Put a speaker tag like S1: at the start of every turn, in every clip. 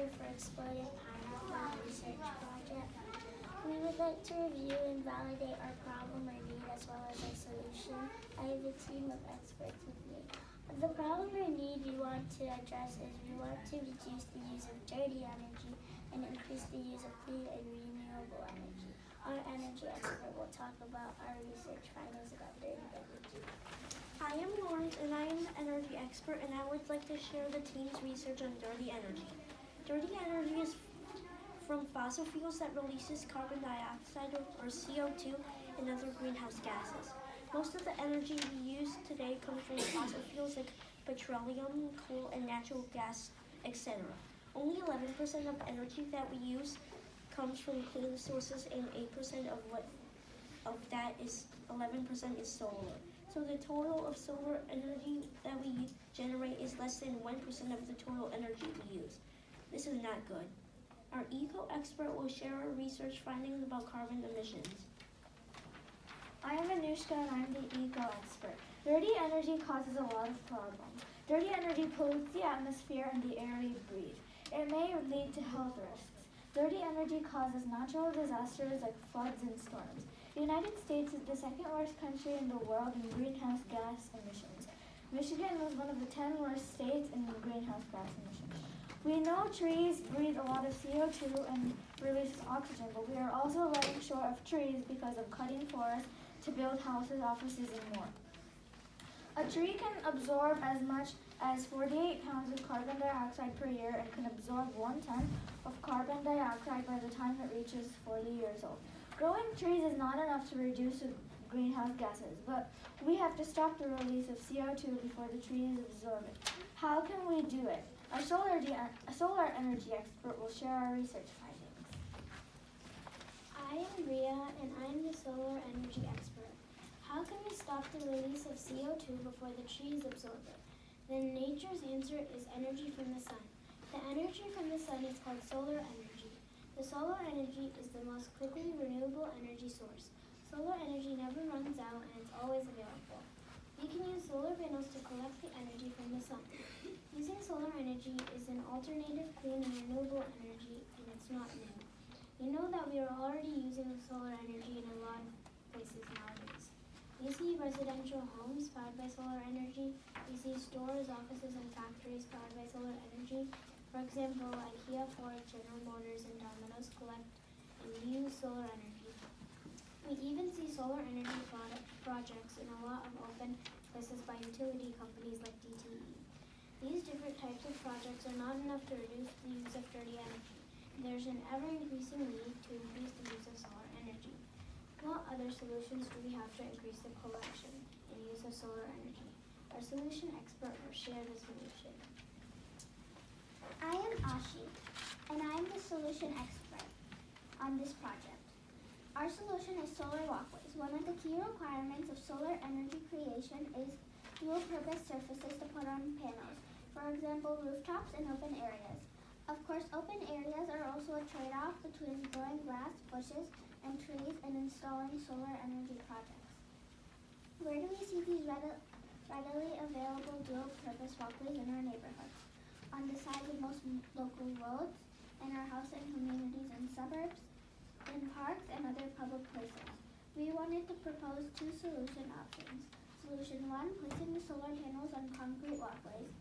S1: here for Exploding Pineapple Research Project. We would like to review and validate our problem or need as well as our solution. I have a team of experts with me. The problem or need we want to address is we want to reduce the use of dirty energy and increase the use of clean and renewable energy. Our energy expert will talk about our research findings about dirty energy.
S2: I am Lawrence, and I am the energy expert, and I would like to share the team's research on dirty energy. Dirty energy is from fossil fuels that releases carbon dioxide or CO2 and other greenhouse gases. Most of the energy we use today comes from fossil fuels like petroleum, coal, and natural gas, etc. Only 11% of energy that we use comes from clean sources, and 8% of that is 11% is solar. So the total of solar energy that we generate is less than 1% of the total energy we use. This is not good. Our eco-expert will share our research findings about carbon emissions.
S3: I am Anushka, and I'm the eco-expert. Dirty energy causes a lot of problems. Dirty energy pollutes the atmosphere and the air we breathe. It may lead to health risks. Dirty energy causes natural disasters like floods and storms. The United States is the second worst country in the world in greenhouse gas emissions. Michigan was one of the 10 worst states in greenhouse gas emissions. We know trees breathe a lot of CO2 and release oxygen, but we are also running short of trees because of cutting forests to build houses, offices, and more. A tree can absorb as much as 48 pounds of carbon dioxide per year and can absorb 1 ton of carbon dioxide by the time it reaches 40 years old. Growing trees is not enough to reduce greenhouse gases, but we have to stop the release of CO2 before the trees absorb it. How can we do it? A solar energy expert will share our research findings.
S1: I am Ria, and I am the solar energy expert. How can we stop the release of CO2 before the trees absorb it? Then nature's answer is energy from the sun. The energy from the sun is called solar energy. The solar energy is the most quickly renewable energy source. Solar energy never runs out and it's always available. We can use solar panels to collect the energy from the sun. Using solar energy is an alternative, clean, and renewable energy, and it's not new. You know that we are already using solar energy in a lot of places nowadays. We see residential homes powered by solar energy. We see stores, offices, and factories powered by solar energy. For example, IKEA, Ford, General Motors, and Domino's collect and use solar energy. We even see solar energy projects in a lot of open places by utility companies like DTE. These different types of projects are not enough to reduce the use of dirty energy. There's an ever-increasing need to increase the use of solar energy. What other solutions do we have to increase the collection and use of solar energy? Our solution expert will share the solution.
S4: I am Ashi, and I am the solution expert on this project. Our solution is solar walkways. One of the key requirements of solar energy creation is dual-purpose surfaces to put on panels, for example, rooftops and open areas. Of course, open areas are also a trade-off between growing grass, bushes, and trees and installing solar energy projects. Where do we see these readily available dual-purpose walkways in our neighborhoods? On the sides of most local roads, in our housing communities and suburbs, in parks and other public places. We wanted to propose 2 solution options. Solution 1, placing the solar panels on concrete walkways.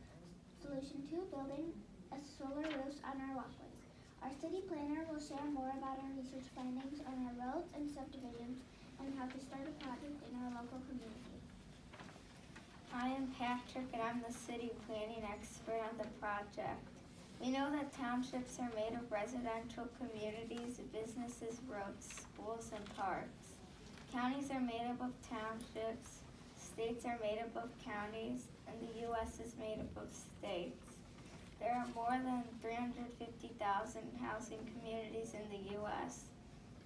S4: Solution 2, building a solar roofs on our walkways. Our city planner will share more about our research findings on our roads and subdivisions and how to start a project in our local community.
S5: I am Patrick, and I'm the city planning expert on the project. We know that townships are made of residential communities, businesses, roads, schools, and parks. Counties are made up of townships, states are made up of counties, and the U.S. is made up of states. There are more than 350,000 housing communities in the U.S.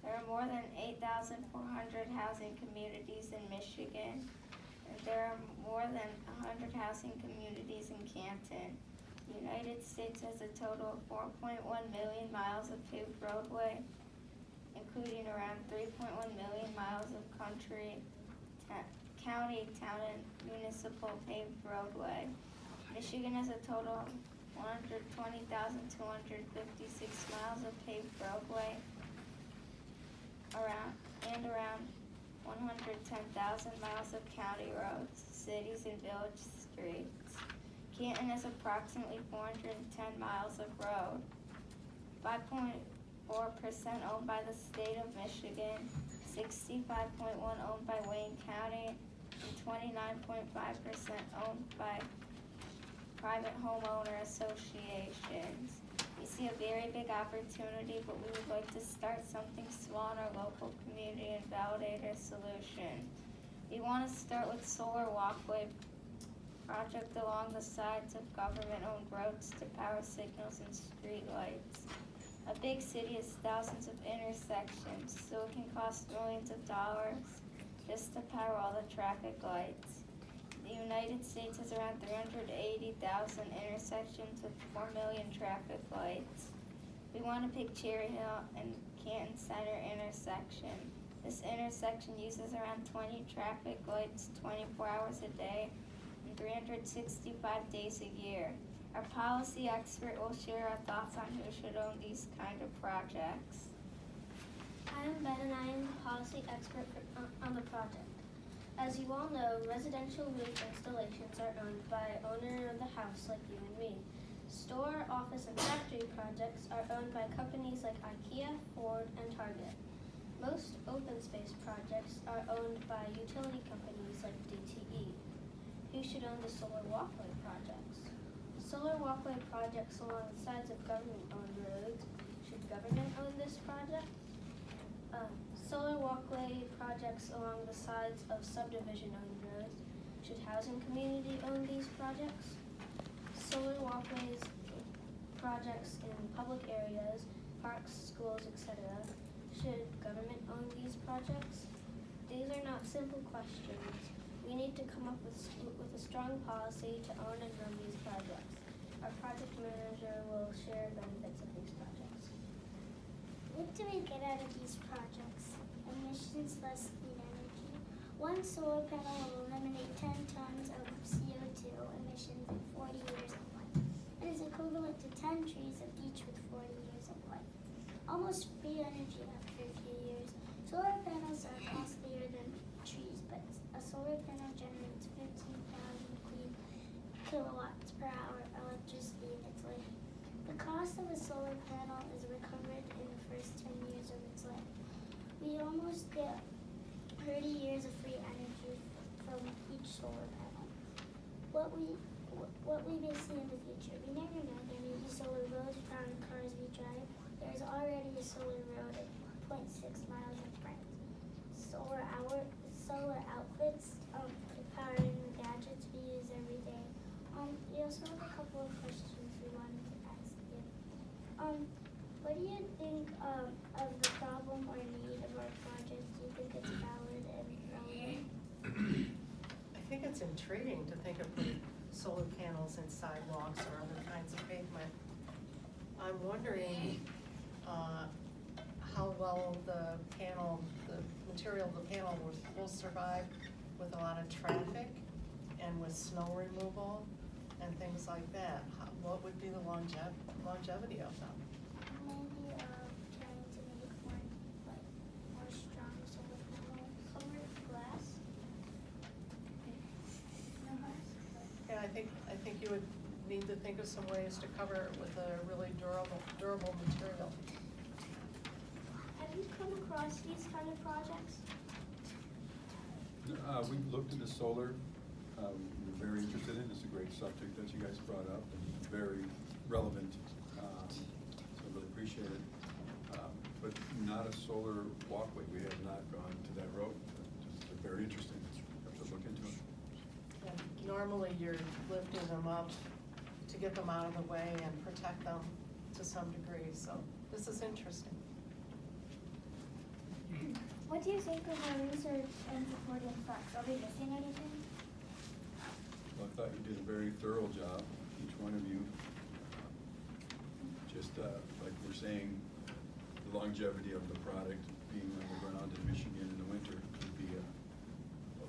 S5: There are more than 8,400 housing communities in Michigan. There are more than 100 housing communities in Canton. The United States has a total of 4.1 million miles of paved roadway, including around 3.1 million miles of county, town, and municipal paved roadway. Michigan has a total of 120,256 miles of paved roadway, around 110,000 miles of county roads, cities and village streets. Canton has approximately 410 miles of road, 5.4% owned by the state of Michigan, 65.1% owned by Wayne County, and 29.5% owned by private homeowner associations. We see a very big opportunity, but we would like to start something small in our local community and validate a solution. We want to start with solar walkway project along the sides of government-owned roads to power signals and street lights. A big city has thousands of intersections, so it can cost millions of dollars just to power all the traffic lights. The United States has around 380,000 intersections with 4 million traffic lights. We want to pick Cherry Hill and Canton Center intersection. This intersection uses around 20 traffic lights 24 hours a day and 365 days a year. Our policy expert will share our thoughts on who should own these kind of projects.
S2: I am Ben and I am the policy expert on the project. As you all know, residential roof installations are owned by owner of the house like you and me. Store, office, and factory projects are owned by companies like IKEA, Ford, and Target. Most open space projects are owned by utility companies like DTE. Who should own the solar walkway projects? Solar walkway projects along the sides of government-owned roads. Should government own this project? Solar walkway projects along the sides of subdivision-owned roads. Should housing community own these projects? Solar walkways projects in public areas, parks, schools, etc. Should government own these projects? These are not simple questions. We need to come up with a strong policy to own and run these projects. Our project manager will share benefits of these projects.
S4: What do we get out of these projects? Emissions, less clean energy. One solar panel will eliminate 10 tons of CO2 emissions in 40 years of life. It is equivalent to 10 trees of each with 40 years of life. Almost free energy after a few years. Solar panels are costlier than trees, but a solar panel generates 15,000 clean kilowatts per hour electricity in its life. The cost of a solar panel is recovered in the first 10 years of its life. We almost get 30 years of free energy from each solar panel. What we may see in the future. We never know. There may be solar roads around the cars we drive. There is already a solar road at 0.6 miles in France. Solar outfits for powering the gadgets we use every day. We also have a couple of questions we wanted to ask you. What do you think of the problem or need of our project? Do you think it's valid and relevant?
S6: I think it's intriguing to think of putting solar panels in sidewalks or other kinds of pavement. I'm wondering how well the material of the panel will survive with a lot of traffic and with snow removal and things like that. What would be the longevity of them?
S4: Maybe trying to make more strong solar panels.
S2: Solar glass?
S6: Yeah, I think you would need to think of some ways to cover it with a really durable material.
S2: Have you come across these kind of projects?
S7: We've looked into solar. We're very interested in it. It's a great subject that you guys brought up and very relevant. So I really appreciate it. But not a solar walkway. We have not gone to that road. Just very interesting. Have to look into it.
S6: And normally you're lifting them up to get them out of the way and protect them to some degree. So this is interesting.
S3: What do you think of our research and supporting facts? Are we missing anything?
S7: Well, I thought you did a very thorough job, each one of you. Just like we're saying, the longevity of the product being on the ground in Michigan in the winter would be a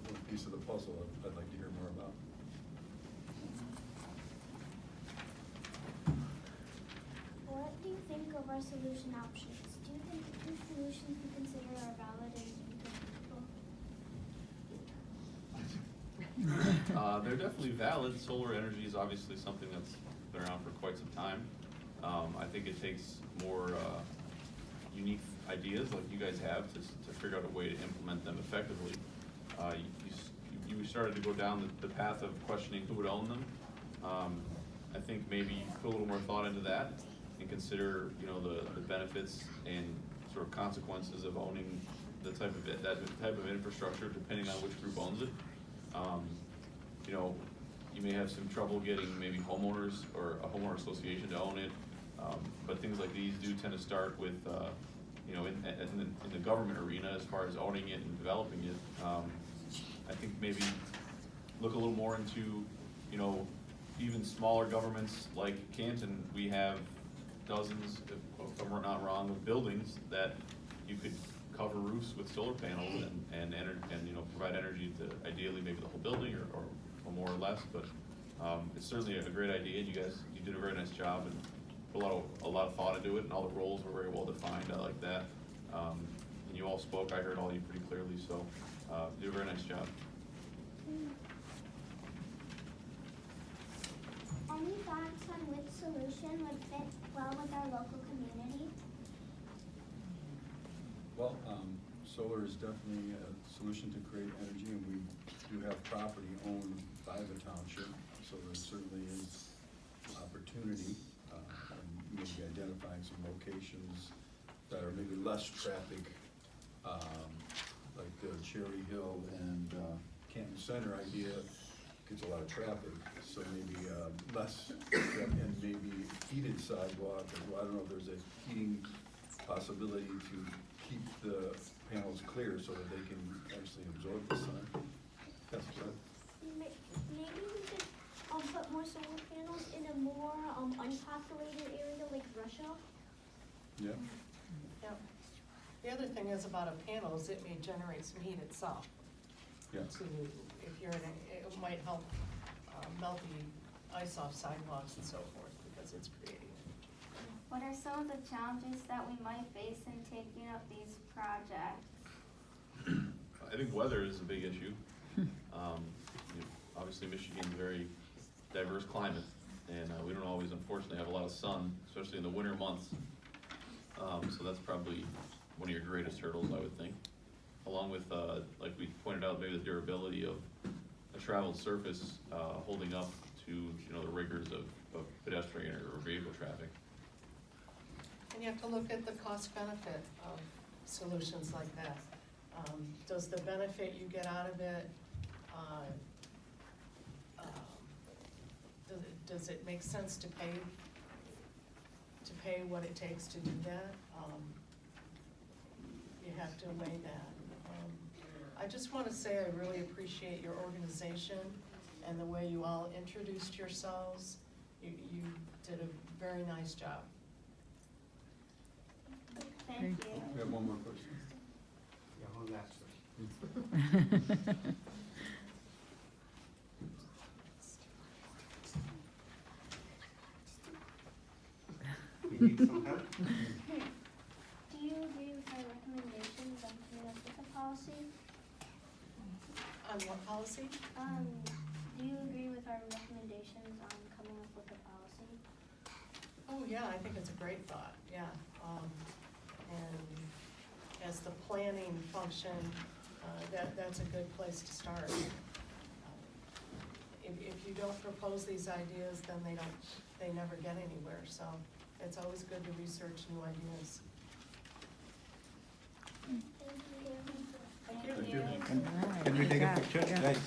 S7: little piece of the puzzle I'd like to hear more about.
S1: think of our solution options? Do you think the two solutions we consider are valid and implementable?
S8: They're definitely valid. Solar energy is obviously something that's been around for quite some time. I think it takes more unique ideas like you guys have to figure out a way to implement them effectively. You started to go down the path of questioning who would own them. I think maybe put a little more thought into that and consider, you know, the benefits and sort of consequences of owning that type of infrastructure, depending on which group owns it. You know, you may have some trouble getting maybe homeowners or a homeowner association to own it, but things like these do tend to start with, you know, in the government arena as far as owning it and developing it. I think maybe look a little more into, you know, even smaller governments like Canton. We have dozens, if I'm not wrong, of buildings that you could cover roofs with solar panels and you know, provide energy to ideally maybe the whole building or more or less. But it's certainly a great idea. You did a very nice job and put a lot of thought into it, and all the roles were very well defined. I like that. And you all spoke. I heard all of you pretty clearly. So you did a very nice job.
S4: Any thoughts on which solution would fit well with our local community?
S7: Well, solar is definitely a solution to create energy, and we do have property owned by the township, so there certainly is opportunity, and maybe identifying some locations that are maybe less traffic, like the Cherry Hill and Canton Center idea gets a lot of traffic, so maybe less traffic and maybe heated sidewalk, or I don't know if there's a heating possibility to keep the panels clear so that they can actually absorb the sun. That's good.
S2: Maybe we could put more solar panels in a more unpopulated area like Russia.
S7: Yeah.
S6: Yep. The other thing is about a panel is it may generate some heat itself.
S7: Yeah.
S6: To, if you're in it might help melt the ice off sidewalks and so forth because it's creating it.
S5: What are some of the challenges that we might face in taking up these projects?
S8: I think weather is a big issue. You know, obviously Michigan's a very diverse climate, and we don't always, unfortunately, have a lot of sun, especially in the winter months. So that's probably one of your greatest hurdles, I would think. Along with, like we pointed out, maybe the durability of a traveled surface holding up to, you know, the rigors of pedestrian or vehicle traffic.
S6: And you have to look at the cost benefit of solutions like that. Does the benefit you get out of it, does it make sense to pay what it takes to do that? You have to weigh that. I just want to say I really appreciate your organization and the way you all introduced yourselves. You did a very nice job.
S5: Thank you.
S7: We have one more question.
S9: Yeah, one last question. You need some help?
S1: Do you agree with our recommendations on coming up with a policy?
S6: On what policy?
S1: Do you agree with our recommendations on coming up with a policy?
S6: Oh, yeah, I think it's a great thought, yeah. And as the planning function, that's a good place to start. If you don't propose these ideas, then they never get anywhere, so it's always good to research new ideas.
S1: Thank you.
S6: Thank you.
S9: Can we take a picture? Guys.